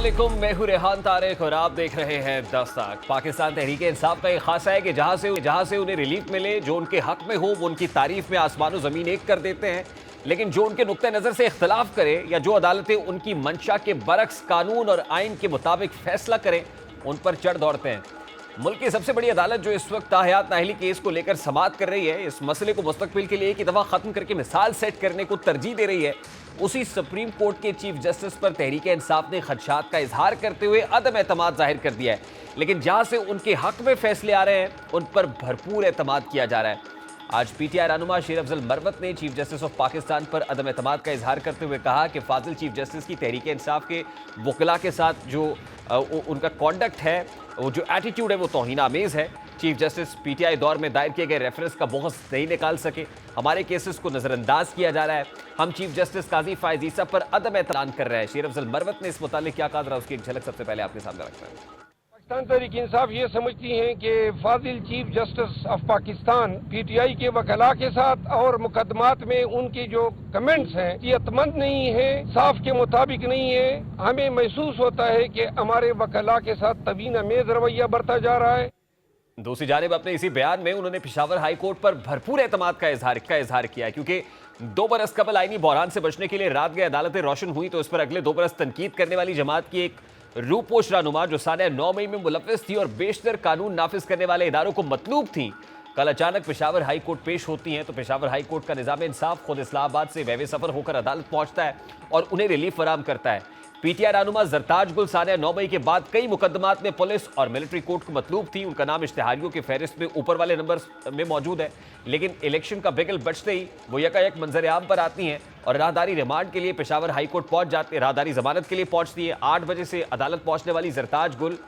अस्सलामुअलैकुम, मैं हूं रेहान तारिक और आप देख रहे हैं दस्तक। पाकिस्तान तहरीक इंसाफ का एक खासा है कि जहां से उन्हें रिलीफ मिले, जो उनके हक में हो वो उनकी तारीफ में आसमान और जमीन एक कर देते हैं, लेकिन जो उनके नुक्ते नजर से इख्तलाफ करे या जो अदालतें उनकी मंशा के बरक्स कानून और आइन के मुताबिक फैसला करें, उन पर चढ़ दौड़ते हैं। मुल्क की सबसे बड़ी अदालत जो इस वक्त ताहयात नाअहली केस को लेकर समाअत कर रही है, इस मसले को मुस्तकबिल के लिए एक ही दफा खत्म करके मिसाल सेट करने को तरजीह दे रही है, उसी सुप्रीम कोर्ट के चीफ जस्टिस पर तहरीक इंसाफ ने खदशात का इजहार करते हुए अदम एतमाद जाहिर कर दिया है। लेकिन जहां से उनके हक में फैसले आ रहे हैं, उन पर भरपूर एतमाद किया जा रहा है। आज पीटीआई रहनुमा शेर अफजल मरवत ने चीफ जस्टिस ऑफ पाकिस्तान पर अदम एतमाद का इजहार करते हुए कहा कि फाजिल चीफ जस्टिस की तहरीक इंसाफ के वकला के साथ जो उनका कॉन्डक्ट है, वो जो एटीट्यूड है, वो तौहीन आमेज़ है। चीफ जस्टिस पीटीआई दौर में दायर किए गए रेफरेंस का बोहस नहीं निकाल सके, हमारे केसेस को नज़रअंदाज किया जा रहा है। हम चीफ जस्टिस काजी फायज ईसा पर अदम एतरान कर रहे हैं। शेर अफजल मरवत ने इस मुतालिक क्या कहा, उसकी एक झलक सबसे पहले आपके सामने रखते हैं। पाकिस्तान तहरीक इंसाफ ये समझती हैं कि फाजिल chief justice of Pakistan PTI के वकला के साथ और मुकदमात में उनकी जो कमेंट्स हैं सेहतमंद नहीं है, साफ के मुताबिक नहीं है। हमें महसूस होता है कि हमारे वकला के साथ तवीन अमेज रवैया बरता जा रहा है। दूसरी जानिब अपने इसी बयान में उन्होंने पेशावर हाई कोर्ट पर भरपूर एतमाद का इजहार किया है, क्योंकि 2 बरस कबल आईनी बहरान से बचने के लिए रात गए अदालतें रोशन हुई, तो इस पर अगले 2 बरस तनकीद करने वाली जमात की एक रूपोश रहनुमा जो साल 9 मई में मुलव्विस थी और बेशतर कानून नाफिज करने वाले इदारों को मतलूब थी, कल अचानक पेशावर हाई कोर्ट पेश होती हैं। तो पेशावर हाई कोर्ट का निजाम इंसाफ खुद इस्लामाबाद से वैवे सफर होकर अदालत पहुंचता है और उन्हें रिलीफ फराम करता है। पीटीआई रहनुमा जरताज गुल साल 9 मई के बाद कई मुकदमात में पुलिस और मिलिट्री कोर्ट को मतलूब थी। उनका नाम इश्तिहारियों की फहरिस्त में ऊपर वाले नंबर में मौजूद है, लेकिन इलेक्शन का बिगल बचते ही वो यकायक मंजर आम पर आती हैं और राहदारी रिमांड के लिए पेशावर हाई कोर्ट पहुंच जाती है, राहदारी जमानत के लिए पहुंचती है। 8 बजे से अदालत पहुंचने वाली जरताज गुल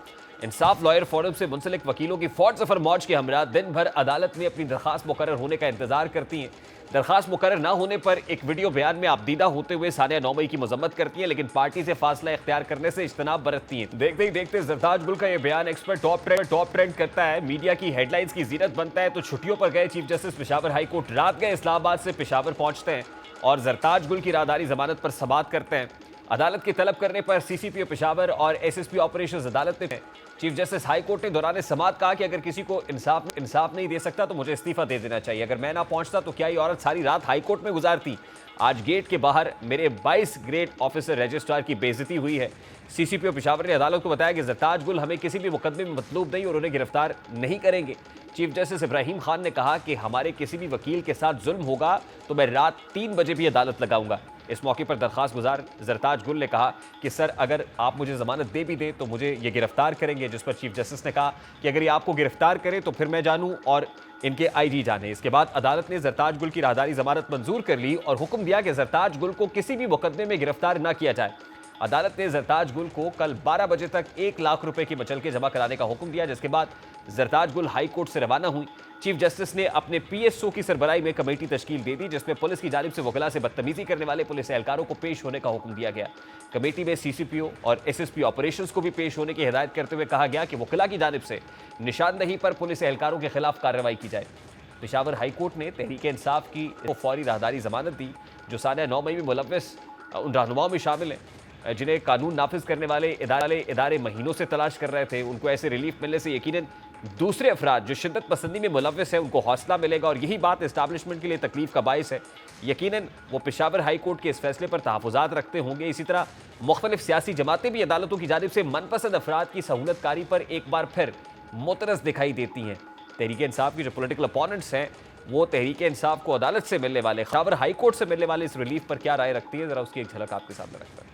इंसाफ लॉयर फोरम से मुंसलिक वकीलों की फौज सफर मौज के हमरा दिन भर अदालत में अपनी दरखास्त मुकर्रर होने का इंतजार करती हैं। दरखास्त मुकर्रर ना होने पर एक वीडियो बयान में आपदीदा होते हुए साल 9 मई की मजम्मत करती है, लेकिन पार्टी से फासला इख्तियार करने से इज्तनाब बरतती हैं। देखते ही देखते जरताज गुल का यह बयान एक्स पर टॉप ट्रेंड करता है, मीडिया की हेडलाइंस की जीनत बनता है। तो छुट्टियों पर गए chief justice Peshawar high court रात गए इस्लामाबाद से पेशावर पहुंचते हैं और जरताज गुल की राहदारी जमानत पर समाअत करते हैं। अदालत की तलब करने पर सीसीपीओ पेशावर और एसएसपी ऑपरेशंस अदालत ने चीफ जस्टिस हाई कोर्ट ने दौरान समाअत कहा कि अगर किसी को इंसाफ नहीं दे सकता तो मुझे इस्तीफा दे देना चाहिए। अगर मैं ना पहुंचता तो क्या ये औरत सारी रात हाई कोर्ट में गुजारती। आज गेट के बाहर मेरे 22 ग्रेड ऑफिसर रजिस्ट्रार की बेइज्जती हुई है। सीसीपीओ पेशावर ने अदालत को बताया कि जरताज गुल हमें किसी भी मुकदमे में मतलूब नहीं और उन्हें गिरफ्तार नहीं करेंगे। चीफ जस्टिस इब्राहिम खान ने कहा कि हमारे किसी भी वकील के साथ जुल्म होगा तो मैं रात 3 बजे भी अदालत लगाऊंगा। इस मौके पर दरखास्त गुजार जरताज गुल ने कहा कि सर, अगर आप मुझे जमानत दे भी दें तो मुझे ये गिरफ्तार करेंगे। जिस पर चीफ जस्टिस ने कहा कि अगर ये आपको गिरफ्तार करें तो फिर मैं जानूं और इनके आईजी जाने। इसके बाद अदालत ने जरताज गुल की राहदारी जमानत मंजूर कर ली और हुक्म दिया कि जरताज गुल को किसी भी मुकदमे में गिरफ्तार न किया जाए। अदालत ने जरताज गुल को कल 12 बजे तक 1 लाख रुपए की मचल के जमा कराने का हुक्म दिया, जिसके बाद जरताज गुल हाई कोर्ट से रवाना हुई। चीफ जस्टिस ने अपने पीएसओ की सरबराही में कमेटी तश्कील दे दी, जिसमें पुलिस की जानिब से वकला से बदतमीजी करने वाले पुलिस एहलकारों को पेश होने का हुक्म दिया गया। कमेटी में सीसीपीओ और एसएसपी ऑपरेशंस को भी पेश होने की हिदायत करते हुए कहा गया कि वकला की जानिब से निशानदही पर पुलिस एहलकारों के खिलाफ कार्रवाई की जाए। पेशावर हाई कोर्ट ने तहरीक इंसाफ की फौरी राहदारी जमानत दी, जो साल 9 मई में मुलव्विस उन रहनुमाओं में शामिल हैं जिन्हें कानून नाफिज करने वाले इदारे महीनों से तलाश कर रहे थे। उनको ऐसे रिलीफ मिलने से यकीनन दूसरे अफराद जो शिद्दत पसंदी में मुलव्विस है उनको हौसला मिलेगा और यही बात इस्टेब्लिशमेंट के लिए तकलीफ का बायस है। यकीनन वो पेशावर हाई कोर्ट के इस फैसले पर तहफ़्फ़ुज़ात रखते होंगे। इसी तरह मुख्तलिफ सियासी जमातें भी अदालतों की जानिब से मनपसंद अफराद की सहूलतकारी पर एक बार फिर मुतरस दिखाई देती हैं। तहरीक इंसाफ की जो पोलिटिकल अपोनेंट्स हैं वो तहरीक इंसाफ को अदालत से मिलने वाले, पेशावर हाई कोर्ट से मिलने वाले इस रिलीफ पर क्या राय रखती है, जरा उसकी एक झलक आपके सामने रखता है।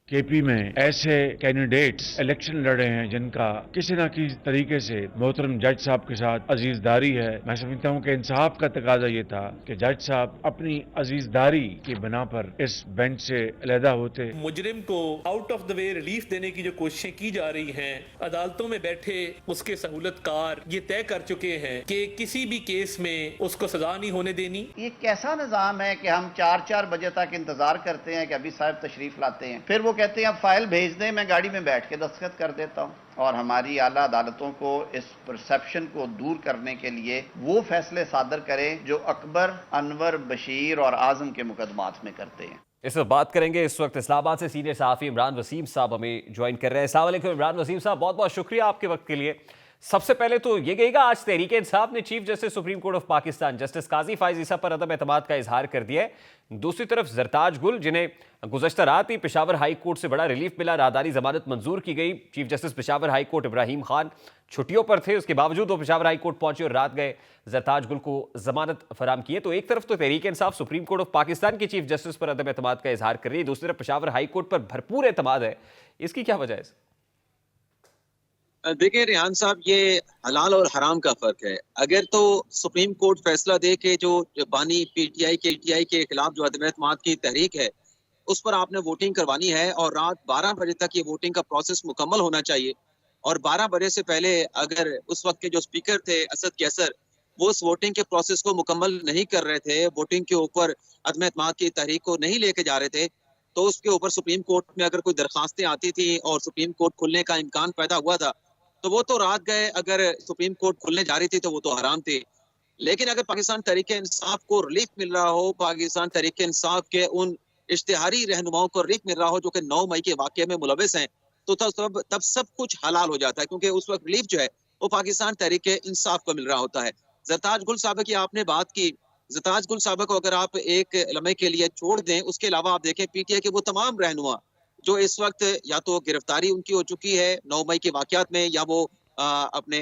केपी में ऐसे कैंडिडेट्स इलेक्शन लड़े हैं जिनका किसी न किसी तरीके से मोहतरम जज साहब के साथ अजीजदारी है। मैं समझता हूँ कि इंसाफ का तकाजा ये था कि जज साहब अपनी अजीजदारी की बिना पर इस बेंच से अलहदा होते। मुजरिम को out of the way relief देने की जो कोशिशें की जा रही हैं, अदालतों में बैठे उसके सहूलतकार ये तय कर चुके हैं कि किसी भी केस में उसको सजा नहीं होने देनी। ये कैसा निजाम है कि हम 4-4 बजे तक इंतजार करते हैं कि अभी साहब तशरीफ लाते हैं, फिर वो कहते हैं आप फाइल भेज दें, मैं गाड़ी में बैठ के दस्तखत कर देता हूँ। और हमारी आला अदालतों को इस परसेप्शन को दूर करने के लिए वो फैसले सादर करें जो अकबर, अनवर, बशीर और आजम के मुकदमात में करते हैं। इस वक्त बात करेंगे। इस वक्त इस्लामाबाद से सीनियर सहाफ़ी इमरान वसीम साहब हमें ज्वाइन कर रहे हैं। अस्सलाम वालेकुम इमरान वसीम साहब, बहुत बहुत शुक्रिया आपके वक्त के लिए। सबसे पहले तो ये कहिएगा, आज तहरीक इंसाफ ने chief justice supreme court of Pakistan justice Qazi Faez Isa पर अदम एतमाद का इजहार कर दिया है। दूसरी तरफ जरताज गुल, जिन्हें गुज़श्ता रात ही पेशावर हाई कोर्ट से बड़ा रिलीफ मिला, राहदारी जमानत मंजूर की गई। Chief justice Peshawar high court Ibrahim Khan छुट्टियों पर थे, उसके बावजूद वो पेशावर हाई कोर्ट पहुंचे और रात गए जरताज गुल को जमानत फराम किए। तो एक तरफ तो Tehreek Insaf supreme court of Pakistan के चीफ जस्टिस पर अदम एतमाद का इजहार कर रही है, दूसरी तरफ पेशावर हाई कोर्ट पर भरपूर एतमाद है। इसकी क्या वजह है? देखिए रेहान साहब, ये हलाल और हराम का फर्क है। अगर तो सुप्रीम कोर्ट फैसला दे के जो बानी पीटीआई के खिलाफ जो अदम एतमाद की तहरीक है उस पर आपने वोटिंग करवानी है और रात 12 बजे तक ये वोटिंग का प्रोसेस मुकम्मल होना चाहिए, और 12 बजे से पहले अगर उस वक्त के जो स्पीकर थे असद कैसर, वो उस वोटिंग के प्रोसेस को मुकम्मल नहीं कर रहे थे, वोटिंग के ऊपर अदम एतमाद की तहरीक को नहीं लेके जा रहे थे, तो उसके ऊपर सुप्रीम कोर्ट में अगर कोई दरखास्तें आती थी और सुप्रीम कोर्ट खुलने का इम्कान पैदा हुआ था तो वो तो रात गए। अगर सुप्रीम कोर्ट खुलने जा रही थी तो वो तो हराम थी। लेकिन अगर पाकिस्तान तहरीक इंसाफ को रिलीफ मिल रहा हो, पाकिस्तान तहरीक इंसाफ के उन इश्तिहारी रहनुमाओं को रिलीफ मिल रहा हो जो कि 9 मई के वाकये में मुलविस हैं, तो तब सब कुछ हलाल हो जाता है, क्योंकि उस वक्त रिलीफ जो है वो पाकिस्तान तहरीक इंसाफ को मिल रहा होता है। जरताज गुल साहब की आपने बात की, जरताज गुल साहब को अगर आप एक लम्हे के लिए छोड़ दें, उसके अलावा आप देखें पीटीआई के वो तमाम रहनुमा जो इस वक्त या तो गिरफ्तारी उनकी हो चुकी है 9 मई के वाकयात में, या वो अपने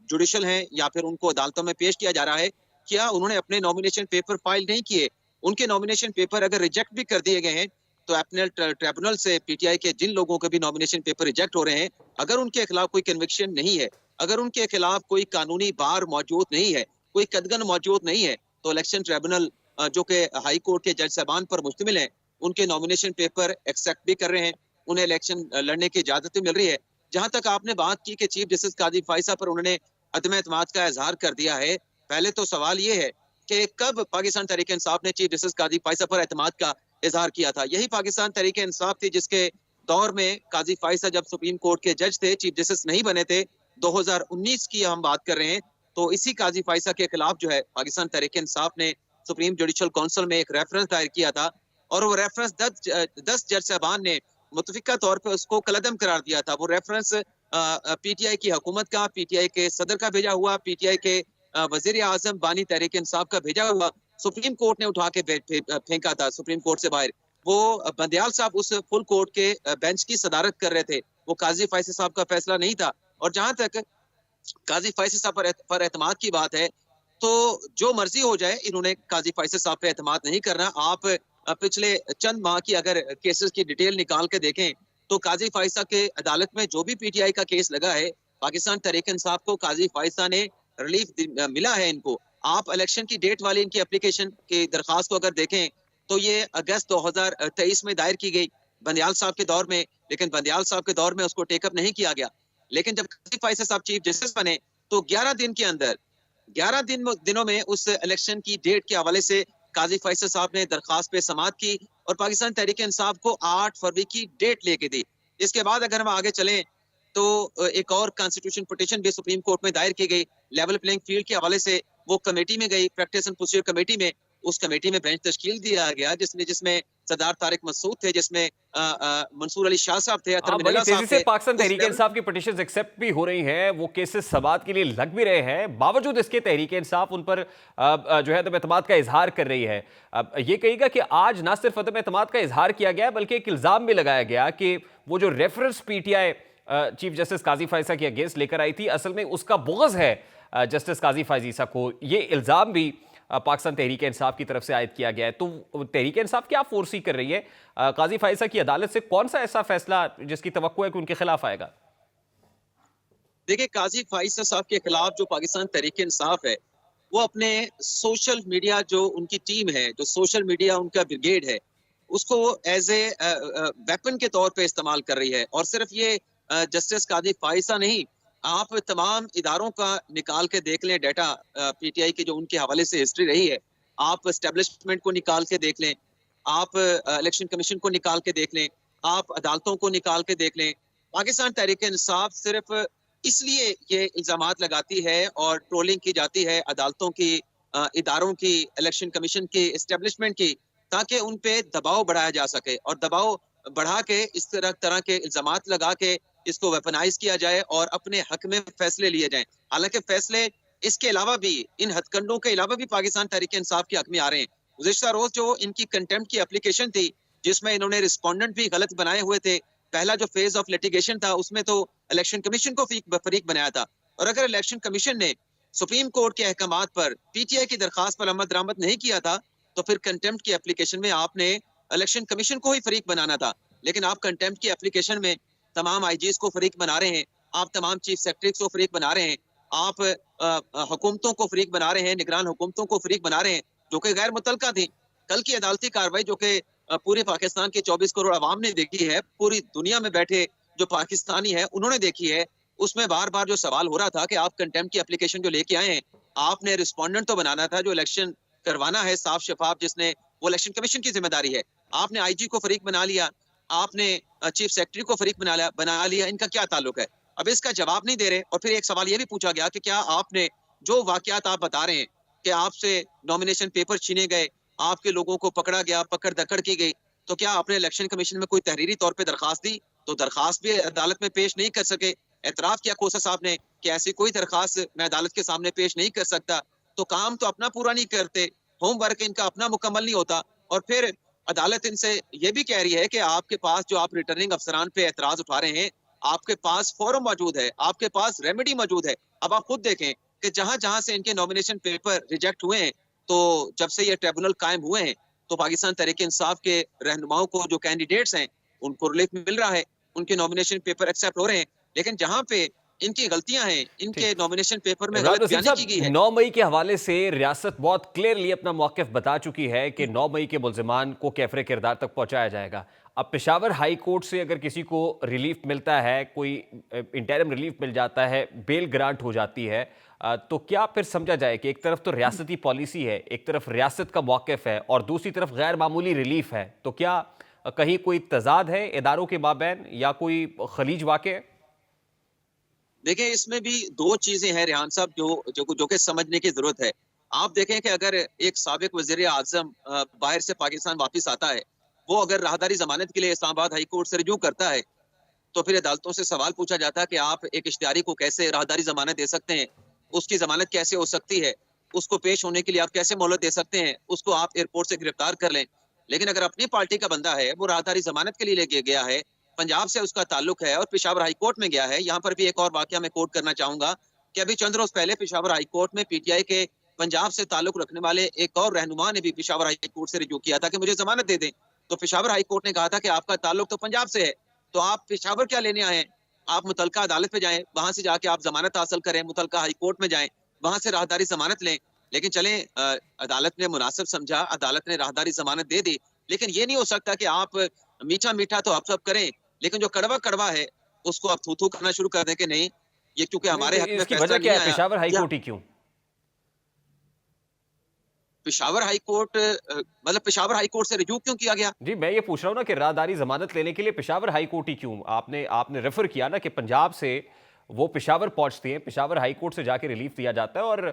जुडिशल हैं, या फिर उनको अदालतों में पेश किया जा रहा है, क्या उन्होंने अपने नॉमिनेशन पेपर फाइल नहीं किए? उनके नॉमिनेशन पेपर अगर रिजेक्ट भी कर दिए गए हैं तो अपील ट्रिब्यूनल से पीटीआई के जिन लोगों के भी नॉमिनेशन पेपर रिजेक्ट हो रहे हैं, अगर उनके खिलाफ कोई कन्विक्शन नहीं है, अगर उनके खिलाफ कोई कानूनी बार मौजूद नहीं है, कोई कदगन मौजूद नहीं है, तो इलेक्शन ट्रिब्यूनल जो कि हाई कोर्ट के जज साहबान पर मुश्तमिल है, उनके नॉमिनेशन पेपर एक्सेप्ट भी कर रहे हैं, उन्हें इलेक्शन लड़ने की इजाजत भी मिल रही है। जहां तक आपने बात की कि चीफ जस्टिस काजी फाइसा पर उन्होंने अदम एतमाद का इजहार कर दिया है, पहले तो सवाल ये है कि कब पाकिस्तान तहरीक इंसाफ ने चीफ जस्टिस काजी फाइसा पर एतमाद का इजहार किया था? यही पाकिस्तान तहरीक इंसाफ थी जिसके दौर में काजी फाइसा जब सुप्रीम कोर्ट के जज थे, चीफ जस्टिस नहीं बने थे, 2019 की हम बात कर रहे हैं, तो इसी काजी फाइसा के खिलाफ जो है पाकिस्तान तहरीक इंसाफ ने सुप्रीम जुडिशल काउंसिल में एक रेफरेंस दायर किया था, और वो रेफरेंस 10 जज साहबान ने मुतफिका तौर पर उसको कलदम करार दिया था। वो रेफरेंस पीटीआई की हुकूमत का, पीटीआई के सदर का भेजा हुआ, पीटीआई के वजीर आजम बानी तहरीक इंसाफ का भेजा हुआ, सुप्रीम कोर्ट ने उठा के फेंका था सुप्रीम कोर्ट से बाहर। वो बंदयाल साहब उस फुल कोर्ट के बेंच की सदारत कर रहे थे, वो काजी फैसल साहब का फैसला नहीं था। और जहां तक काजी फैसल साहब पर एतमाद की बात है, तो जो मर्जी हो जाए, इन्होंने काजी फैसल साहब पे एतमाद नहीं करना। आप पिछले चंद माह की अगर केसेस की डिटेल निकाल के देखें तो काजी फाइसा के अदालत में जो भी पीटीआई का केस लगा है, पाकिस्तान तहरीक इंसाफ को काजी फाइसा ने रिलीफ मिला है इनको। आप इलेक्शन की डेट वाली इनकी एप्लीकेशन की दरखास्त को अगर देखें तो ये अगस्त 2023 में दायर की गई बंदयाल साहब के दौर में, लेकिन बंदयाल साहब के दौर में उसको टेकअप नहीं किया गया। लेकिन जब काजी फाइसा साहब चीफ जस्टिस बने तो 11 दिन के अंदर 11 दिनों में उस इलेक्शन की डेट के हवाले से काजी फैसल साहब ने दरखास्त पे समाअत की और पाकिस्तान तहरीक इंसाफ को 8 फरवरी की डेट लेके दी। इसके बाद अगर हम आगे चलें तो एक और कॉन्स्टिट्यूशन पिटीशन भी सुप्रीम कोर्ट में दायर की गई लेवल प्लेइंग फील्ड के हवाले से। वो कमेटी में गई, प्रैक्टिस एंड प्रोसीजर कमेटी में। उस कमेटी में बेंच तश्कील दिया गया जिसमें सरदार तारिक मसूद थे, जिसमें मंसूर अली शाह साहब थे, बड़ी तेजी से पाकिस्तान तहरीक इंसाफ की पिटीशंस एक्सेप्ट भी हो रही हैं, वो केसेस समाअत के लिए लग भी रहे हैं, बावजूद इसके तहरीक इंसाफ उन पर जो है अदम एतमाद का इजहार कर रही है। ये कहिएगा कि आज ना सिर्फ अदम एतमाद का इजहार किया गया बल्कि एक इल्जाम भी लगाया गया कि वो जो रेफरेंस पीटीआई चीफ जस्टिस काजी फाइसा के अगेंस्ट लेकर आई थी, असल में उसका बुग़्ज़ है जस्टिस काजी फाइज ईसा को। ये इल्जाम भी पाकिस्तान तहरीक इंसाफ की तरफ से आयद किया गया है। तो तहरीक इंसाफ क्या फोर्सी कर रही है काजी फाइसा की अदालत से? कौन सा ऐसा फैसला जिसकी तवक्को है कि उनके खिलाफ आएगा? देखिए, काजी फाइसा साहब के खिलाफ जो पाकिस्तान तहरीक इंसाफ है वो अपने सोशल मीडिया, जो उनकी टीम है, जो सोशल मीडिया उनका ब्रिगेड है, उसको एज ए वेपन के तौर पे इस्तेमाल कर रही है। और सिर्फ ये जस्टिस काजी फाइसा नहीं, आप तमाम इदारों का निकाल के देख लें डाटा, पीटीआई की जो उनके हवाले से हिस्ट्री रही है, आप एस्टेब्लिशमेंट को निकाल के देख लें, आप इलेक्शन कमीशन को निकाल के देख लें, आप अदालतों को निकाल के देख लें। पाकिस्तान तहरीक इंसाफ सिर्फ इसलिए ये इल्जामात लगाती है और ट्रोलिंग की जाती है अदालतों की, इदारों की, इलेक्शन कमीशन की, एस्टेब्लिशमेंट की, ताकि उन पे दबाव बढ़ाया जा सके और दबाव बढ़ा के इस तरह के इल्जामात लगा के इसको वेपनाइज किया जाए और अपने हक में फैसले लिए जाएं। हालांकि फैसले इसके अलावा भी, इन हथकंडों के अलावा भी पाकिस्तान तहरीक इंसाफ के हक में आ रहे हैं। गुज़िश्ता रोज जो इनकी कंटेम्प्ट की एप्लीकेशन थी, जिसमें इन्होंने रिस्पोंडेंट भी गलत बनाए हुए थे, पहला जो फेज ऑफ लिटिगेशन था उसमें तो इलेक्शन कमीशन को फरीक बनाया था। और अगर इलेक्शन कमीशन ने सुप्रीम कोर्ट के अहकामात पर पीटीआई की दरखास्त पर अमल दरामद नहीं किया था, तो फिर कंटेम्प्ट की एप्लीकेशन में आपने इलेक्शन कमीशन को ही फरीक बनाना था। लेकिन आप कंटेम्प्ट की एप्लीकेशन में तमाम आईजीज को फरीक बना रहे हैं, आप तमाम चीफ सेक्रेटरीज को फरीक बना रहे हैं, आप हुकूमतों को फरीक बना रहे हैं, निगरान हुकूमतों को फरीक बना रहे हैं जो कि गैर मुतलका थी। कल की अदालती कार्रवाई जो कि पूरे पाकिस्तान के 24 करोड़ आवाम ने देखी है, पूरी दुनिया में बैठे जो पाकिस्तानी है उन्होंने देखी है, उसमें बार बार जो सवाल हो रहा था कि आप कंटेम्प्ट की एप्लीकेशन जो लेके आए हैं, आपने रिस्पोंडेंट तो बनाना था, जो इलेक्शन करवाना है साफ शफाफ, जिसने वो इलेक्शन कमीशन की जिम्मेदारी है। आपने आईजी को फरीक बना लिया, आपने चीफ सेक्रेटरी को फरीक बना लिया, इनका क्या ताल्लुक है? अब इसका जवाब नहीं दे रहे। और फिर एक सवाल ये भी पूछा गया कि क्या आपने जो वाकयात आप बता रहे हैं कि आपसे नॉमिनेशन पेपर छीने गए, आपके लोगों को पकड़ा गया, पकड़ दकड़ की गई, तो क्या आपने इलेक्शन कमीशन में कोई तहरीरी तौर पे दरखास्त दी? तो दरखास्त भी अदालत में पेश नहीं कर सके। एतराफ किया कोसा साहब ने कि ऐसी कोई दरखास्त मैं अदालत के सामने पेश नहीं कर सकता। तो काम तो अपना पूरा नहीं करते, होमवर्क इनका अपना मुकम्मल नहीं होता। और फिर अदालत इनसे ये भी कह रही है कि आपके पास जो आप रिटर्निंग अफसरान पे एतराज उठा रहे हैं, आपके पास फोरम मौजूद है, आपके पास रेमेडी मौजूद है। अब आप खुद देखें कि जहां जहां से इनके नॉमिनेशन पेपर रिजेक्ट हुए हैं, तो जब से ये ट्रिब्यूनल कायम हुए हैं, तो पाकिस्तान तहरीक इंसाफ के रहनुमाओं को, जो कैंडिडेट्स हैं, उनको रिलीफ मिल रहा है, उनके नॉमिनेशन पेपर एक्सेप्ट हो रहे हैं। लेकिन जहां पे इनकी गलतियां हैं, इनके नॉमिनेशन पेपर में इमरान गलत वसीम बयानी की गई साहब, है। 9 मई के हवाले से रियासत बहुत क्लियरली अपना मौक़िफ़ बता चुकी है कि 9 मई के मुल्ज़िमान को कैफ़रे किरदार तक पहुंचाया जाएगा। अब पेशावर हाई कोर्ट से अगर किसी को रिलीफ मिलता है, कोई इंटरिम रिलीफ मिल जाता है, बेल ग्रांट हो जाती है, तो क्या फिर समझा जाए कि एक तरफ तो रियासती पॉलिसी है, एक तरफ रियासत का मौक़िफ़ है और दूसरी तरफ गैर मामूली रिलीफ है, तो क्या कहीं कोई तज़ाद है इदारों के माबैन या कोई खलीज वाक़ है? देखिए, इसमें भी दो चीजें हैं रेहान साहब जो कि समझने की जरूरत है। आप देखें कि अगर एक साबिक वज़ीर आज़म बाहर से पाकिस्तान वापस आता है, वो अगर राहदारी जमानत के लिए इस्लामाबाद हाई कोर्ट से रजू करता है, तो फिर अदालतों से सवाल पूछा जाता है कि आप एक इश्तिहारी को कैसे राहदारी जमानत दे सकते हैं, उसकी जमानत कैसे हो सकती है, उसको पेश होने के लिए आप कैसे मोहलत दे सकते हैं, उसको आप एयरपोर्ट से गिरफ्तार कर लें। लेकिन अगर अपनी पार्टी का बंदा है, वो राहदारी जमानत के लिए लेके गया है, पंजाब से उसका ताल्लुक है और पेशावर हाई कोर्ट में गया है। यहाँ पर भी एक और वाकया मैं कोट करना चाहूंगा कि अभी चंद रोज पहले पेशावर हाई कोर्ट में पीटीआई के पंजाब से ताल्लुक रखने वाले एक और रहनुमा ने भी पेशावर हाई कोर्ट से रिजू किया था कि मुझे जमानत दे दें। तो पेशावर हाई कोर्ट ने कहा था कि आपका ताल्लुक तो पंजाब से है, तो आप पेशावर क्या लेने आए हैं? आप मुतलका अदालत पे जाएं, वहां से जाके आप जमानत हासिल करें, मुतलका हाई कोर्ट में जाएं, वहां से राहदारी जमानत लें। लेकिन चलें, अदालत ने मुनासिब समझा, अदालत ने राहदारी जमानत दे दी। लेकिन ये नहीं हो सकता कि आप मीठा मीठा तो आप सब करें, लेकिन जो कड़वा कड़वा है उसको आप थू थू करना शुरू कर दें कि नहीं, ये क्योंकि हमारे हक में इसकी फैसला वजह क्या नहीं है? आया। पेशावर हाई कोर्ट ही क्यों? पेशावर हाई कोर्ट मतलब पेशावर हाई कोर्ट से रिजू क्यों किया गया? जी, मैं ये पूछ रहा हूँ ना कि राहदारी जमानत लेने के लिए पेशावर हाई कोर्ट ही क्यों? आपने रेफर किया ना कि पंजाब से वो पेशावर पहुंचती हैं, पेशावर हाई कोर्ट से जाके रिलीफ दिया जाता है और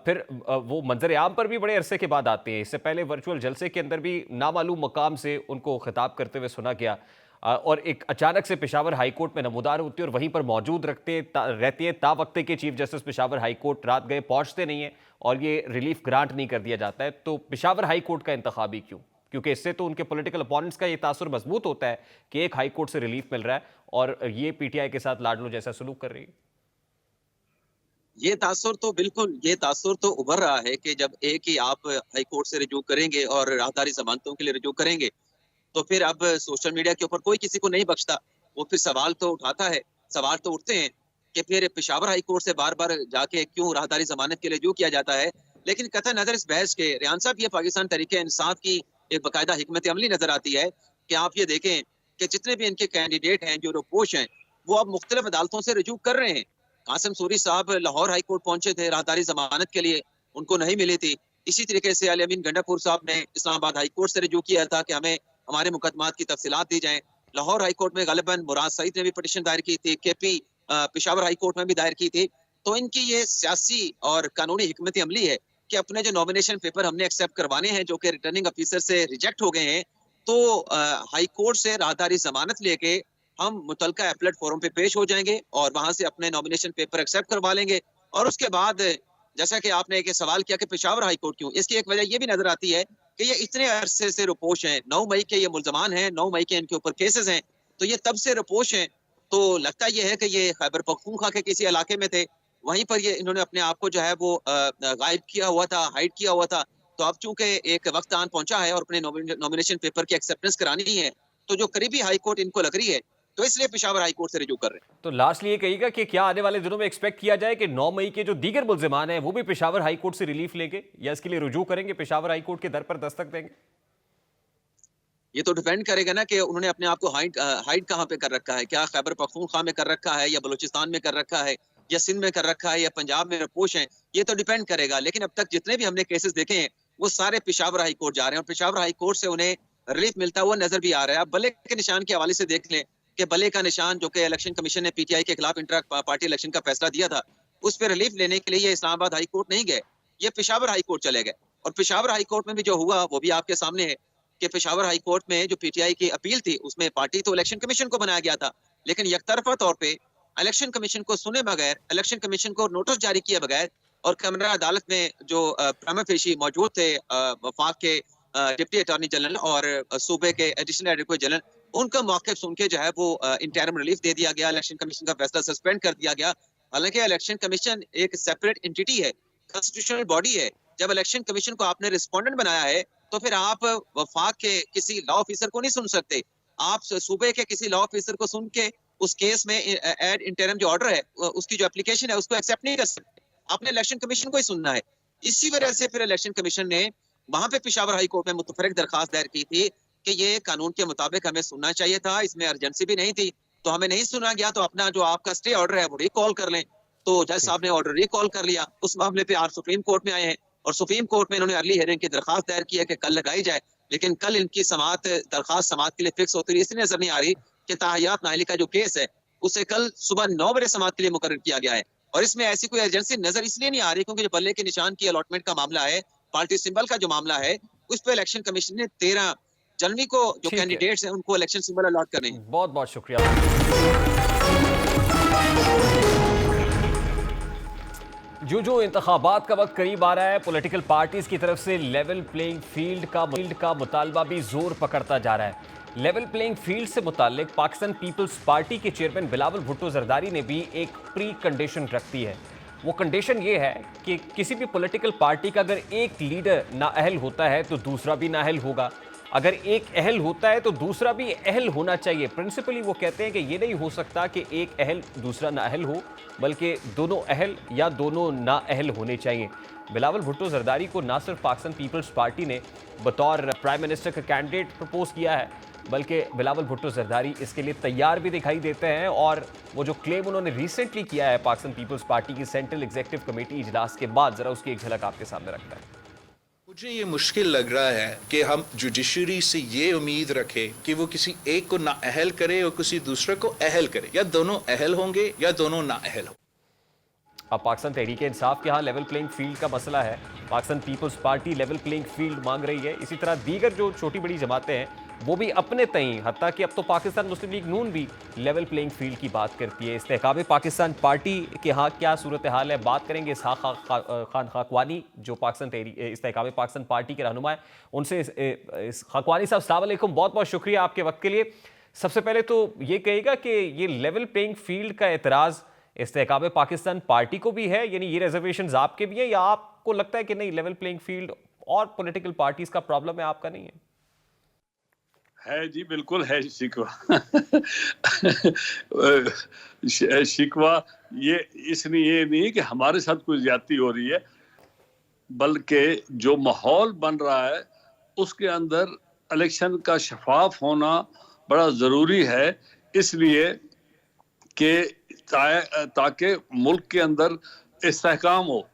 फिर वो मंजर आम पर भी बड़े अरसे के बाद आते हैं। इससे पहले वर्चुअल जलसे के अंदर भी नामालूम मकाम से उनको खिताब करते हुए सुना गया और एक अचानक से पेशावर हाई कोर्ट में नमूदार होती है और वहीं पर मौजूद रहती है ता वक्ते के chief justice Peshawar high court रात गए पहुंचते नहीं है और ये रिलीफ ग्रांट नहीं कर दिया जाता है। तो पेशावर हाई कोर्ट का इंतखाब ही क्यों? क्योंकि इससे तो उनके पॉलिटिकल अपोनेंट्स का ये तासुर मजबूत होता है कि एक हाई कोर्ट से रिलीफ मिल रहा है और ये पीटीआई के साथ लाडलो जैसा सलूक कर रही है। ये तासुर तो उभर रहा है कि जब एक ही आप हाई कोर्ट से रिजू करेंगे और राहदारी जमानतों के लिए रिजू करेंगे, तो फिर अब सोशल मीडिया के ऊपर कोई किसी को नहीं बख्शता। वो फिर सवाल तो उठाता है, सवाल तो उठते हैं कि फिर पेशावर हाई कोर्ट से बार बार जाके क्यों राहदारी जमानत के लिए रिजू किया जाता है। लेकिन कतई नजर इस बहस के रेहान साहब, ये पाकिस्तान तहरीक इंसाफ की एक बाकायदा हिकमत अमली नजर आती है कि आप ये देखें कि जितने भी इनके कैंडिडेट हैं, जो रोपोश हैं, वो अब मुख्तलिफ अदालतों से रिजू कर रहे हैं। कासिम सूरी साहब लाहौर हाई कोर्ट पहुंचे थे राहदारी जमानत के लिए, उनको नहीं मिली थी। इसी तरीके से अली अमीन गंडापुर साहब ने इस्लामाबाद हाई कोर्ट से रिजू किया था कि हमें हमारे मुकदमात की तफसीलात दी जाएं। लाहौर हाई कोर्ट में गलबन मुराद सईद ने भी पिटीशन दायर की थी, केपी पेशावर हाई कोर्ट में भी दायर की थी। तो इनकी ये सियासी और कानूनी हिकमत अमली है कि अपने जो नॉमिनेशन पेपर हमने एक्सेप्ट करवाने हैं जो कि रिटर्निंग ऑफिसर से रिजेक्ट हो गए हैं, तो हाई कोर्ट से राहदारी जमानत लेके हम मुतलका एपलेट फोरम पे पेश हो जाएंगे और वहां से अपने नॉमिनेशन पेपर एक्सेप्ट करवा लेंगे। और उसके बाद जैसा कि आपने एक सवाल किया कि पेशावर हाई कोर्ट क्यों, इसकी एक वजह ये भी नजर आती है कि ये इतने अरसे से रुपोश हैं, 9 मई के ये मुल्जमान हैं, 9 मई के इनके ऊपर केसेस हैं, तो ये तब से रुपोश हैं। तो लगता ये है कि ये खैबर पख्तूनख्वा के किसी इलाके में थे, वहीं पर ये इन्होंने अपने आप को जो है वो गायब किया हुआ था, हाइड किया हुआ था। तो अब चूंकि एक वक्त आन पहुंचा है और अपने नॉमिनेशन पेपर की एक्सेप्टेंस करानी है, तो जो करीबी हाई कोर्ट इनको लग रही है, तो इसलिए पेशावर हाई कोर्ट से रिजू कर रहे हैं। तो लास्टली ये कहिएगा कि क्या आने वाले दिनों में एक्सपेक्ट किया जाए कि 9 मई के जो दीगर मुल्जिमान हैं वो भी पेशावर हाई कोर्ट से रिलीफ लेंगे या इसके लिए रुजू करेंगे, पेशावर हाई कोर्ट के दर पर दस्तक देंगे? ये तो डिपेंड करेगा ना कि उन्होंने अपने आप को हाइड कहाँ पे कर रखा है, क्या खैबर पख्तूनख्वा में कर रखा है या बलूचिस्तान में कर रखा है या सिंध में कर रखा है या पंजाब में रपोश हैं, ये तो डिपेंड करेगा। लेकिन अब तक जितने भी हमने केसेस देखे हैं वो सारे पेशावर हाई कोर्ट जा रहे हैं और पेशावर हाई कोर्ट से उन्हें रिलीफ मिलता हुआ नजर भी आ रहा है। अब बल्ले के निशान के हवाले से देख लें कि बल्ले का निशान जो कि इलेक्शन कमीशन ने पीटीआई के खिलाफ इंटर पार्टी इलेक्शन का फैसला दिया था, उस पर रिलीफ लेने के लिए ये इस्लामाबाद हाई कोर्ट नहीं गए, ये पेशावर हाई कोर्ट चले गए। और पेशावर हाई कोर्ट में भी जो हुआ वो भी आपके सामने है कि पेशावर हाई कोर्ट में जो पीटीआई की अपील थी उसमें पार्टी तो इलेक्शन कमीशन को बनाया गया था, लेकिन यकतरफा तौर पर इलेक्शन कमीशन को सुने बगैर, इलेक्शन कमीशन को नोटिस जारी किए बगैर और कमरा अदालत में जो प्राइमा फेशी मौजूद थे वफाक के डिप्टी अटॉर्नी जनरल और सूबे के एडिशनल एडवोकेट जनरल, उनका मौके सुन के जो है वो इंटरिम रिलीफ दे दिया गया, इलेक्शन कमीशन का फैसला सस्पेंड कर दिया गया। हालांकि इलेक्शन कमीशन एक सेपरेट एंटिटी है, कॉन्स्टिट्यूशनल बॉडी है। जब इलेक्शन कमीशन को आपने रिस्पोंडेंट बनाया है तो फिर आप वफाक के किसी लॉ ऑफिसर को नहीं सुन सकते, आप सूबे के किसी लॉ ऑफिसर को सुन के उस केस में एड इंटरिम जो ऑर्डर है उसकी जो एप्लीकेशन है उसको एक्सेप्ट नहीं कर सकते, आपने इलेक्शन कमीशन को ही सुनना है। इसी वजह से फिर इलेक्शन कमीशन ने वहां पे पेशावर हाई कोर्ट में मुतफरिक दरखास्त दायर की थी कि ये कानून के मुताबिक हमें सुनना चाहिए था, इसमें अर्जेंसी भी नहीं थी, तो हमें नहीं सुना गया, तो अपना जो आपका स्टे ऑर्डर है वो रिकॉल कर लें। तो जज साहब ने ऑर्डर रिकॉल कर लिया। उस मामले पे आज सुप्रीम कोर्ट में आए हैं और सुप्रीम कोर्ट में इन्होंने अर्ली हियरिंग की दरखास्त दायर की है कि कल लगाई जाए, लेकिन कल इनकी दरखास्त समाअत के लिए फिक्स होती रही, इसलिए नजर नहीं आ रही कि ताहियात नाअहली का जो केस है उसे कल सुबह 9 बजे समाअत के लिए मुकर्रर किया गया है। और इसमें ऐसी कोई एजेंसी नजर इसलिए नहीं आ रही क्योंकि जो बल्ले के निशान की अलॉटमेंट का मामला है, पार्टी सिंबल का जो मामला है, उस पर इलेक्शन कमीशन ने 13 जनवरी को जो कैंडिडेट्स हैं उनको इलेक्शन सिंबल अलॉट करने हैं। बहुत बहुत शुक्रिया। जो इंतखाबात का वक्त करीब आ रहा है, पॉलिटिकल पार्टीज की तरफ से लेवल प्लेइंग फील्ड का मुतालबा भी जोर पकड़ता जा रहा है। लेवल प्लेइंग फील्ड से मुताल्लिक पाकिस्तान पीपल्स पार्टी के चेयरमैन बिलावल भुट्टो जरदारी ने भी एक प्री कंडीशन रख दी है। वो कंडीशन ये है कि किसी भी पॉलिटिकल पार्टी का अगर एक लीडर नाअहल होता है तो दूसरा भी नाअहल होगा, अगर एक अहल होता है तो दूसरा भी अहल होना चाहिए। प्रिंसिपली वो कहते हैं कि ये नहीं हो सकता कि एक अहल दूसरा नाअहल हो, बल्कि दोनों अहल या दोनों नाअहल होने चाहिए। बिलावल भुट्टो जरदारी को ना सिर्फ पाकिस्तान पीपल्स पार्टी ने बतौर प्राइम मिनिस्टर का कैंडिडेट प्रपोज किया है, बल्कि बिलावल भुट्टो जरदारी इसके लिए तैयार भी दिखाई देते हैं। और वो जो क्लेम उन्होंने रिसेंटली किया है पाकिस्तान पीपल्स पार्टी की सेंट्रल एग्जीक्यूटिव कमेटी इजलास के बाद, जरा उसकी एक झलक आपके सामने रखता है। मुझे ये मुश्किल लग रहा है कि हम जुडिशरी से ये उम्मीद रखें कि वो किसी एक को नाअहल करे और किसी दूसरे को अहल करे, या दोनों अहल होंगे या दोनों नाअहल होंगे। अब पाकिस्तान तहरीक इंसाफ के यहाँ लेवल प्लेइंग फील्ड का मसला है, Pakistan Peoples Party level playing field मांग रही है। इसी तरह दीगर जो छोटी बड़ी जमातें हैं वो भी अपने तई, हत्ता कि अब तो पाकिस्तान मुस्लिम लीग नून भी लेवल प्लेइंग फील्ड की बात करती है। इस्तेहकाम पाकिस्तान पार्टी के यहाँ क्या सूरत हाल है, बात करेंगे इसहाक खान खाकवानी जो पाकिस्तान इस्तेहकाम पाकिस्तान पार्टी के रहनुमा है, उनसे। खाकवानी साहब अस्सलाम वालेकुम, बहुत बहुत शुक्रिया आपके वक्त के लिए। सबसे पहले तो ये कहेगा कि ये लेवल प्लेइंग फील्ड का एतराज़ इस्तेहकाम पाकिस्तान पार्टी को भी है, यानी ये रिजर्वेशंस आपके भी हैं, या आपको लगता है कि नहीं लेवल प्लेइंग फील्ड और पॉलिटिकल पार्टीज का प्रॉब्लम है, आपका नहीं है? है जी, बिल्कुल है शिकवा। शिकवा ये इसलिए नहीं कि हमारे साथ कोई ज्यादती हो रही है, बल्कि जो माहौल बन रहा है उसके अंदर इलेक्शन का शफाफ होना बड़ा ज़रूरी है, इसलिए कि ताकि मुल्क के अंदर इस्तेहकाम हो।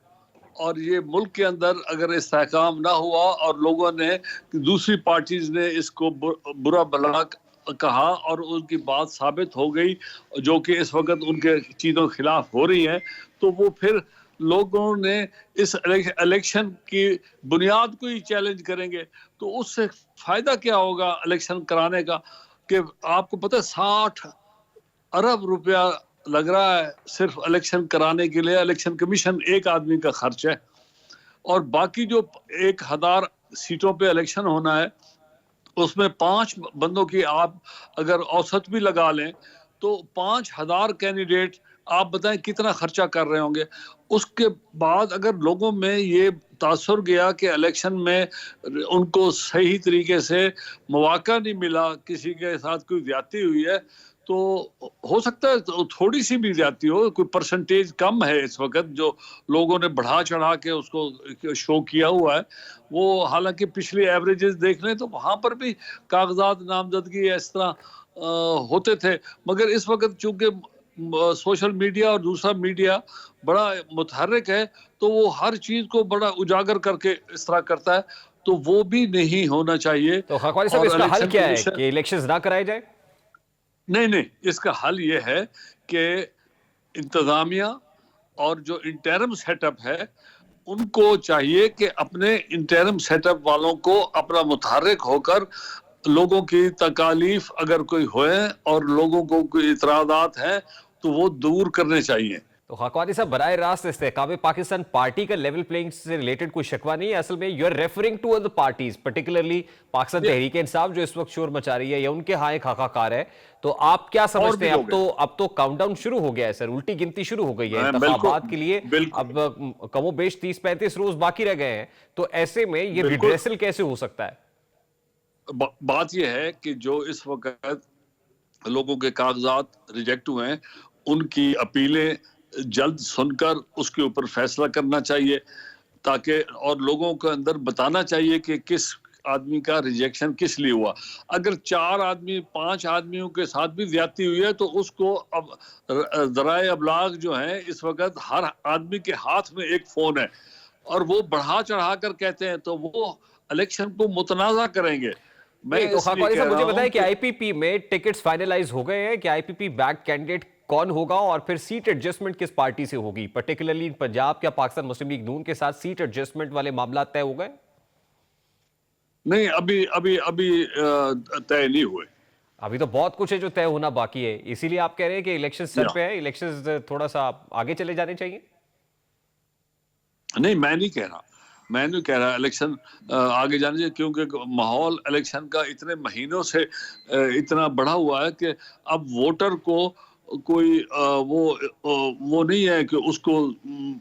और ये मुल्क के अंदर अगर इस्तेहकाम ना हुआ और लोगों ने, दूसरी पार्टीज ने इसको बुरा भला कहा और उनकी बात साबित हो गई, जो कि इस वक्त उनके चीज़ों के खिलाफ हो रही हैं, तो वो फिर लोगों ने इस इलेक्शन की बुनियाद को ही चैलेंज करेंगे, तो उससे फायदा क्या होगा इलेक्शन कराने का? कि आपको पता है 60 अरब रुपया लग रहा है सिर्फ इलेक्शन कराने के लिए। इलेक्शन कमीशन एक आदमी का खर्च है, और बाकी जो 1000 सीटों पे इलेक्शन होना है उसमें 5 बंदों की आप अगर औसत भी लगा लें तो 5000 कैंडिडेट, आप बताएं कितना खर्चा कर रहे होंगे। उसके बाद अगर लोगों में ये तासुर गया कि इलेक्शन में उनको सही तरीके से मौका नहीं मिला, किसी के साथ कोई ज्यादती हुई है, तो हो सकता है तो थोड़ी सी भी ज्यादती हो, कोई परसेंटेज कम है इस वक्त जो लोगों ने बढ़ा चढ़ा के उसको शो किया हुआ है वो। हालांकि पिछली एवरेजेस देख लें तो वहां पर भी कागजात नामजदगी इस तरह होते थे, मगर इस वक्त चूंकि सोशल मीडिया और दूसरा मीडिया बड़ा मुतहर्रिक है तो वो हर चीज को बड़ा उजागर करके इस तरह करता है, तो वो भी नहीं होना चाहिए। तो खाकवानी साहब, और इसका हल इलेक्शन क्या है कमीशन- कि इलेक्शंस ना कराए जाए? नहीं, इसका हल ये है कि इंतजामिया और जो इंटरम सेटअप है उनको चाहिए कि अपने इंटरम सेटअप वालों को अपना मुतहर्रिक होकर लोगों की तकालीफ अगर कोई होए और लोगों को कोई इतराज़ात हैं तो वो दूर करने चाहिए। तो खाकवानी साहब, बराह रास्त इस्तेहकाम पाकिस्तान पार्टी का लेवल प्लेइंग से रिलेटेड कोई शिकवा नहीं है असल में? You are referring to other parties, particularly Pakistan Tehreek Insaf जो इस वक्त शोर मचा रही है, या उनके हाँ एक हाहाकार है। तो आप क्या समझते हैं? अब तो काउंटडाउन शुरू हो गया है सर, उल्टी गिनती शुरू हो गई है इंतखाबात के लिए। अब कमोबेश 30-35 रोज बाकी रह गए हैं, तो ऐसे में ये रिड्रेसल कैसे हो सकता है? बात यह है कि जो इस वक्त लोगों के कागजात रिजेक्ट हुए हैं उनकी अपीलें जल्द सुनकर उसके ऊपर फैसला करना चाहिए, ताकि और लोगों के अंदर बताना चाहिए कि किस आदमी का रिजेक्शन किस लिए हुआ। अगर 4 आदमी 5 आदमियों के साथ भी ज्यादती हुई है तो उसको अब ज़राए अबलाग जो है इस वक्त हर आदमी के हाथ में एक फोन है और वो बढ़ा चढ़ा कर कहते हैं तो वो इलेक्शन को मुतनाज़ा करेंगे। मैं तो खाकवानी साहब मुझे बताएं कि आईपीपी में टिकट्स फाइनलाइज हो गए हैं कि आईपीपी बैक कैंडिडेट कौन होगा और फिर सीट एडजस्टमेंट किस पार्टी से होगी, पर्टिकुलरली पंजाब क्या पाकिस्तान मुस्लिम लीग नून के साथ सीट एडजस्टमेंट वाले मामला तय हो गए? नहीं, अभी तय नहीं हुए। अभी तो बहुत कुछ है जो तय होना बाकी है, इसीलिए आप कह रहे हैं कि इलेक्शन सर पे है, इलेक्शन थोड़ा सा आगे चले जाने चाहिए? नहीं, मैं नहीं कह रहा इलेक्शन आगे जाने चाहिए, क्योंकि माहौल इलेक्शन का इतने महीनों से इतना बढ़ा हुआ है कि अब वोटर को कोई वो नहीं है कि उसको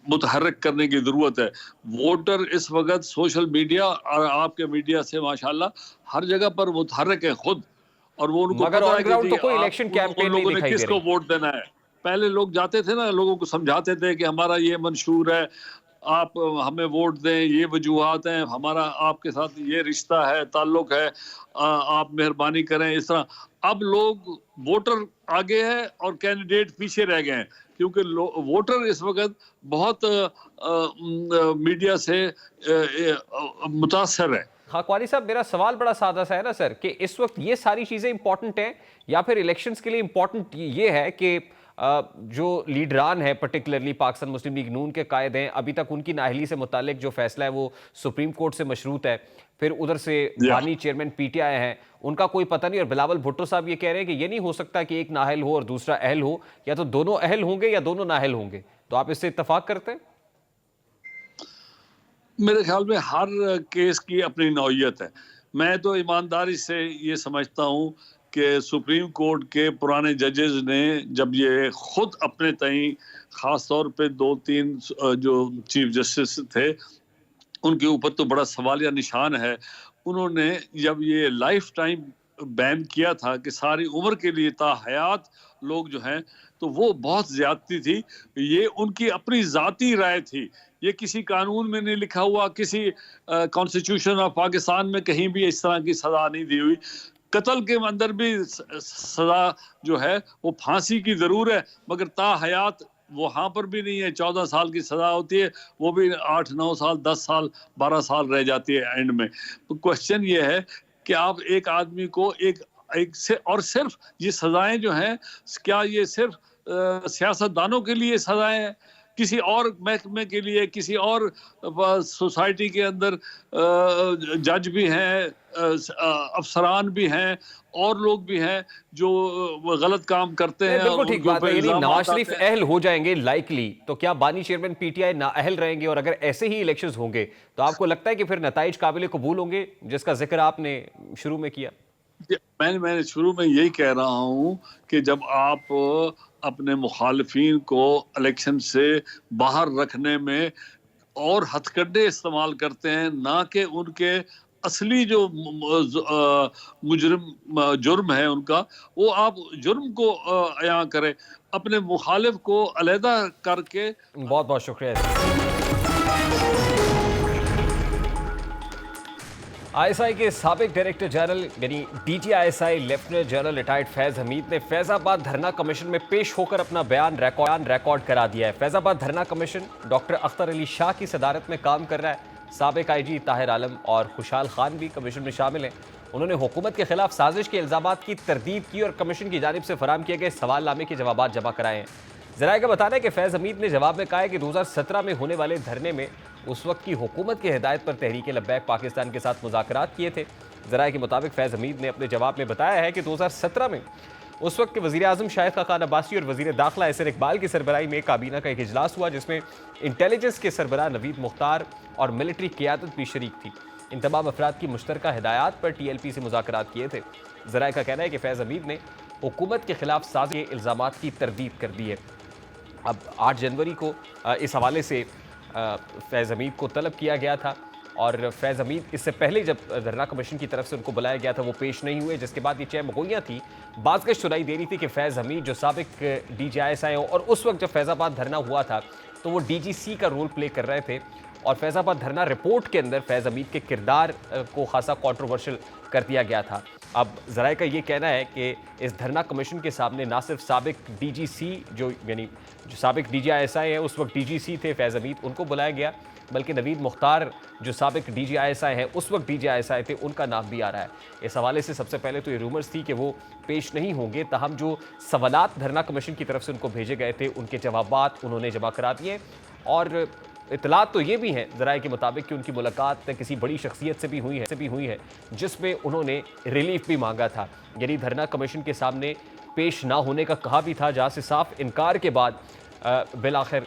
मुतहर्रिक करने की जरूरत है। वोटर इस वक्त सोशल मीडिया और आपके मीडिया से माशाल्लाह हर जगह पर मुतहर्रिक है खुद, और वो उनको मगर पता है कि तो कोई इलेक्शन कैंपेन नहीं लोगों ने दिखाई दे किसको रही। वोट देना है। पहले लोग जाते थे ना, लोगों को समझाते थे कि हमारा ये मंशूर है, आप हमें वोट दें, ये वजूहात हैं, हमारा आपके साथ ये रिश्ता है, ताल्लुक है, आप मेहरबानी करें, इस तरह। अब लोग वोटर आगे है और कैंडिडेट पीछे रह गए हैं, क्योंकि वोटर इस वक्त बहुत मीडिया से मुतासर है। खाकवानी साहब, मेरा सवाल बड़ा सादा सा है ना सर, कि इस वक्त ये सारी चीजें इंपॉर्टेंट हैं या फिर इलेक्शंस के लिए इंपॉर्टेंट ये है कि जो लीडरान है, पर्टिकुलरली पाकिस्तान मुस्लिम लीग नून के कायद हैं, अभी तक उनकी नाअहली से मुतालिक जो फैसला है वो सुप्रीम कोर्ट से मशरूत है, फिर उधर से बानी चेयरमैन पीटीआई हैं, उनका कोई पता नहीं, और बिलावल भुट्टो साहब ये कह रहे हैं कि ये नहीं हो सकता कि एक नाअहल हो और दूसरा अहल हो, या तो दोनों अहल होंगे या दोनों नाअहल होंगे। तो आप इससे इत्तफाक करते हैं? मेरे ख्याल में हर केस की अपनी नौइयत है। मैं तो ईमानदारी से ये समझता हूँ कि सुप्रीम कोर्ट के पुराने जजेस ने जब ये खुद अपने तई ख़ास तौर पे 2-3 जो चीफ जस्टिस थे उनके ऊपर तो बड़ा सवालिया निशान है, उन्होंने जब ये लाइफ टाइम बैन किया था कि सारी उम्र के लिए ताहयात लोग जो हैं, तो वो बहुत ज्यादती थी। ये उनकी अपनी ज़ाती राय थी, ये किसी कानून में नहीं लिखा हुआ, किसी कॉन्स्टिट्यूशन ऑफ पाकिस्तान में कहीं भी इस तरह की सज़ा नहीं दी हुई। कत्ल के अंदर भी सज़ा जो है वो फांसी की ज़रूर है, मगर ताहयात वहाँ पर भी नहीं है। 14 साल की सज़ा होती है, वो भी 8-9 साल, 10 साल, 12 साल रह जाती है एंड में। तो क्वेश्चन ये है कि आप एक आदमी को एक से, और सिर्फ ये सज़ाएं जो हैं, क्या ये सिर्फ सियासतदानों के लिए सज़ाएं हैं किसी और महकमे के लिए, किसी और सोसाइटी के अंदर जज भी हैं, अफसरान भी हैं, और लोग भी हैं जो गलत काम करते हैं। बिल्कुल ठीक उनके बात ऊपर है। यानी इल्जामात नवाज शरीफ आते हैं। अहल हो जाएंगे लाइकली, तो क्या बानी चेयरमैन पीटीआई ना अहल रहेंगे? और अगर ऐसे ही इलेक्शंस होंगे तो आपको लगता है कि फिर नताइज काबिल कबूल होंगे, जिसका जिक्र आपने शुरू में किया? मैंने शुरू में यही कह रहा हूं कि जब आप अपने मुखालिफिन को इलेक्शन से बाहर रखने में और हथकंडे इस्तेमाल करते हैं, ना कि उनके असली जो जुर्म है उनका, वो आप जुर्म को अयां करें, अपने मुखालिफ को अलहदा करके। बहुत बहुत शुक्रिया। आईएसआई के साबिक डायरेक्टर जनरल यानी DG ISI lieutenant general retired Faiz Hamid ने फैजाबाद धरना कमीशन में पेश होकर अपना बयान रिकॉर्ड करा दिया है। फैजाबाद धरना कमीशन डॉक्टर अख्तर अली शाह की सदारत में काम कर रहा है। साबिक आईजी ताहिर आलम और खुशहाल खान भी कमीशन में शामिल हैं। उन्होंने हुकूमत के खिलाफ साजिश के इल्जामात की तरदीद की और कमीशन की जानिब से फराहम किए गए सवालनामे के जवाब जमा कराए हैं। ज़राए का बताना है कि फैज़ हमीद ने जवाब में कहा है कि 2017 में होने वाले धरने में उस वक्त की हुकूमत की हिदायत पर तहरीक लब्बैक पाकिस्तान के साथ मुज़ाकरात किए थे। ज़राए के मुताबिक फैज़ हमीद ने अपने जवाब में बताया है कि 2017 में उस वक्त के वज़ीर आज़म शाहिद खान अब्बासी और वज़ीर दाखिला एहसन इकबाल की सरबराही में काबीना का एक इजलास हुआ, जिसमें इंटेलिजेंस के सरबराह नवीद मुख्तार और मिलिट्री क़यादत भी शरीक थी। इन तमाम अफराद की मुश्तरका हिदायत पर TLP से मुज़ाकरात किए थे। ज़राए का कहना है कि फैज़ हमीद ने हुकूमत के खिलाफ साजिश के इल्ज़ामात की तरदीद कर दी है। अब 8 जनवरी को इस हवाले से फैज़ हमीद को तलब किया गया था और फैज़ हमीद इससे पहले जब धरना कमीशन की तरफ से उनको बुलाया गया था वो पेश नहीं हुए, जिसके बाद ये चहमगोइयाँ थी, बाज़गश सुनाई दे रही थी कि फैज़ हमीद जो साबिक DGISI हो और उस वक्त जब फैज़ाबाद धरना हुआ था तो वो DGC का रोल प्ले कर रहे थे और फैज़ाबाद धरना रिपोर्ट के अंदर फैज़ हमीद के किरदार को खासा कंट्रोवर्शियल कर दिया गया था। अब ज़राए का ये कहना है कि इस धरना कमीशन के सामने ना सिर्फ साबिक DGC जो साबिक DGISI है उस वक्त DGC थे फैज़ हमीद, उनको बुलाया गया, बल्कि नवीद मुख्तार जो साबिक DGISI है उस वक्त DGISI थे, उनका नाम भी आ रहा है। इस हवाले से सबसे पहले तो ये रूमर्स थी कि वो पेश नहीं होंगे, ताहम जो सवालात धरना कमीशन की तरफ से उनको भेजे गए थे उनके जवाबात उन्होंने जमा करा दिए और इतलात तो ये भी हैं ज़राए के मुताबिक कि उनकी मुलाकात किसी बड़ी शख्सियत से भी हुई है जिसमें उन्होंने रिलीफ भी मांगा था, यानी धरना कमीशन के सामने पेश ना होने का कहा भी था, जहाँ से साफ इनकार के बाद बिलाखिर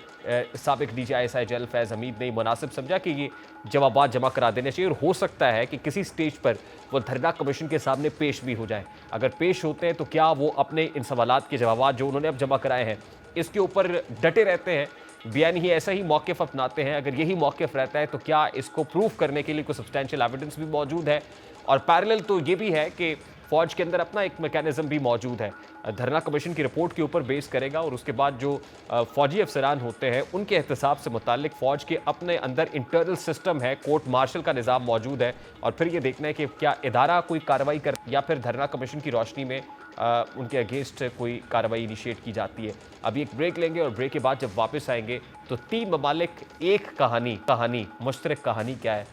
साबिक DGISI जनरल फैज़ हमीद ने मुनासिब समझा कि ये जवाबात जमा करा देने चाहिए और हो सकता है कि किसी स्टेज पर वो धरना कमीशन के सामने पेश भी हो जाए। अगर पेश होते हैं तो क्या वो अपने इन सवालात के जवाब जो उन्होंने अब जमा कराए हैं इसके ऊपर डटे रहते हैं, बयान ही ऐसा ही मौक़िफ़ अपनाते हैं? अगर यही मौक़िफ़ रहता है तो क्या इसको प्रूफ करने के लिए कोई सब्सटेंशियल एविडेंस भी मौजूद है? और पैरेलल तो ये भी है कि फ़ौज के अंदर अपना एक मैकेनिज़्म भी मौजूद है, धरना कमीशन की रिपोर्ट के ऊपर बेस करेगा और उसके बाद जो फ़ौजी अफसरान होते हैं उनके एहतसाब से मुतालिक फ़ौज के अपने अंदर इंटरनल सिस्टम है, कोर्ट मार्शल का निज़ाम मौजूद है और फिर ये देखना है कि क्या इदारा कोई कार्रवाई कर या फिर धरना कमीशन की रोशनी में उनके अगेंस्ट कोई कार्रवाई इनिशिएट की जाती है। अभी एक ब्रेक लेंगे और ब्रेक के बाद जब वापस आएंगे तो 3 ममालिक एक कहानी मुश्तरक कहानी क्या है।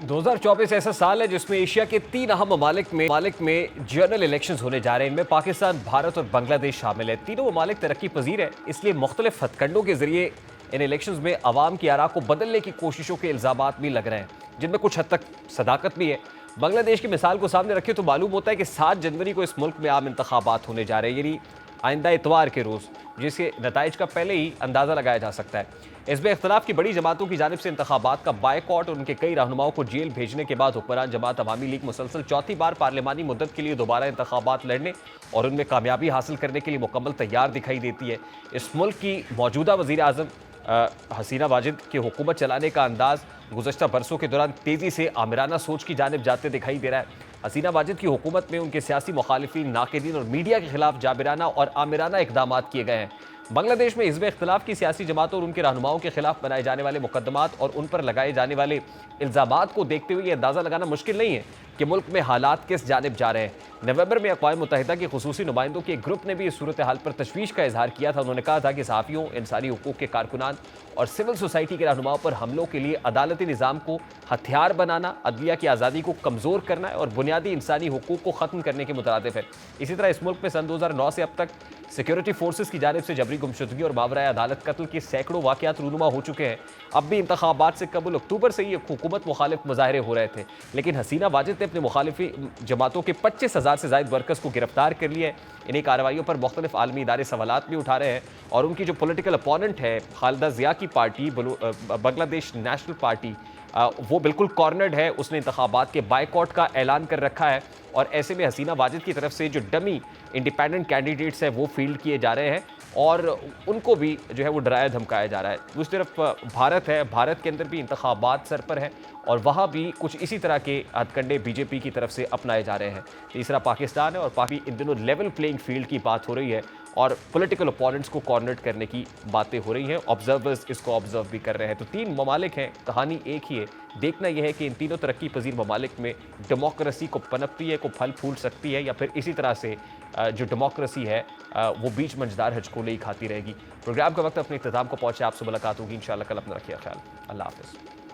2024 ऐसा साल है जिसमें एशिया के 3 अहम ममालिक में जनरल इलेक्शंस होने जा रहे हैं। इनमें पाकिस्तान, भारत और बांग्लादेश शामिल है। तीनों ममालिक तरक्की पजीर है, इसलिए मुख्तलिफ हथकंडों के जरिए इन इलेक्शंस में अवाम की आरा को बदलने की कोशिशों के इल्जामात भी लग रहे हैं, जिनमें कुछ हद तक सदाकत भी है। बांग्लादेश की मिसाल को सामने रखें तो मालूम होता है कि 7 जनवरी को इस मुल्क में आम इंतखाबात होने जा रहे हैं, यानी आइंदा इतवार के रोज़, जिसके नताइज का पहले ही अंदाज़ा लगाया जा सकता है। इसमें इख्तलाफ की बड़ी जमातों की जानिब से इंतखाबात का बायकॉट और उनके कई रहनुमाओं को जेल भेजने के बाद हुक्मरान जमात अवामी लीग मुसलसल चौथी बार पार्लिमानी मुद्दत के लिए दोबारा इंतखाबात लड़ने और उनमें कामयाबी हासिल करने के लिए मुकम्मल तैयार दिखाई देती है। इस मुल्क की मौजूदा वज़ीर आज़म हसीना वाजिद के हुकूमत चलाने का अंदाज़ गुज़श्ता बरसों के दौरान तेज़ी से आमिराना सोच की जानिब जाते दिखाई दे रहा है। हसीना वाजिद की हुकूमत में उनके सियासी मुखालिफिन, नाक़िदीन और मीडिया के खिलाफ जाबिराना और आमिराना इक़दामात किए गए हैं। बांग्लादेश में हिज़्ब इख्तिलाफ की सियासी जमातों और उनके रहनुमाओं के खिलाफ बनाए जाने वाले मुकदमात और उन पर लगाए जाने वाले इल्ज़ामात को देखते हुए ये अंदाज़ा लगाना मुश्किल नहीं है कि मुल्क में हालात किस जानिब जा रहे हैं। नवंबर में अक़वाम मुत्तहिदा के खुसूसी नुमाइंदों के एक ग्रुप ने भी इस सूरत हाल पर तशवीश का इजहार किया था। उन्होंने कहा था कि सहाफ़ियों, इंसानी हुकूक के कारकुनान और सिविल सोसाइटी के रहनुमाओं पर हमलों के लिए अदालती निज़ाम को हथियार बनाना, अदलिया की आज़ादी को कमज़ोर करना और बुनियादी इंसानी हुकूक को ख़त्म करने के मुतरादिफ है। इसी तरह इस मुल्क में सन 2009 से अब तक सिक्योरिटी फोर्सेस की जानिब से जबरी गुमशुदगी और मावराए अदालत कत्ल के सैकड़ों वाक़यात रूनुमा हो चुके हैं। अब भी इंतखाबात से कबल अक्टूबर से ही हुकूमत मुखालिफ मुजाहरे हो रहे थे, लेकिन हसीना वाजिद ने अपने मुखालिफी जमातों के 25,000 से ज़ायद वर्कर्स को गिरफ्तार कर लिया है। इन्हीं कार्रवाइयों पर मुख्तलिफ आलमी इदारे सवालात भी उठा रहे हैं और उनकी जो पॉलिटिकल अपोनेंट है खालिदा ज़िया की पार्टी बांग्लादेश नेशनल पार्टी, वो बिल्कुल कॉर्नर्ड है। उसने इंतखाबात के बायकॉट का ऐलान कर रखा है और ऐसे में हसीना वाजिद की तरफ से जो डमी इंडिपेंडेंट कैंडिडेट्स हैं वो फील्ड किए जा रहे हैं और उनको भी जो है वो डराया धमकाया जा रहा है। दूसरी तरफ भारत है, भारत के अंदर भी इंतखाबात सर पर है और वहाँ भी कुछ इसी तरह के हथकंडे बीजेपी की तरफ से अपनाए जा रहे हैं। तीसरा पाकिस्तान है और पाकि इन दिनों लेवल प्लेइंग फील्ड की बात हो रही है और पॉलिटिकल ओपोनेंट्स को कॉर्नर करने की बातें हो रही हैं। ऑब्जर्वर्स इसको ऑब्जर्व भी कर रहे हैं। तो 3 ममालिक हैं, कहानी एक ही है। देखना यह है कि इन तीनों तरक्की पजीर ममालिक में डेमोक्रेसी को पनपती है, को फल फूल सकती है या फिर इसी तरह से जो डेमोक्रेसी है वो बीच मंझदार हजकोले ही खाती रहेगी। प्रोग्राम का वक्त अपने इख्तिताम को पहुंचे। आपसे मुलाकात होगी इंशाल्लाह कल। अपना रखिए ख्याल। अल्लाह हाफ़िज़।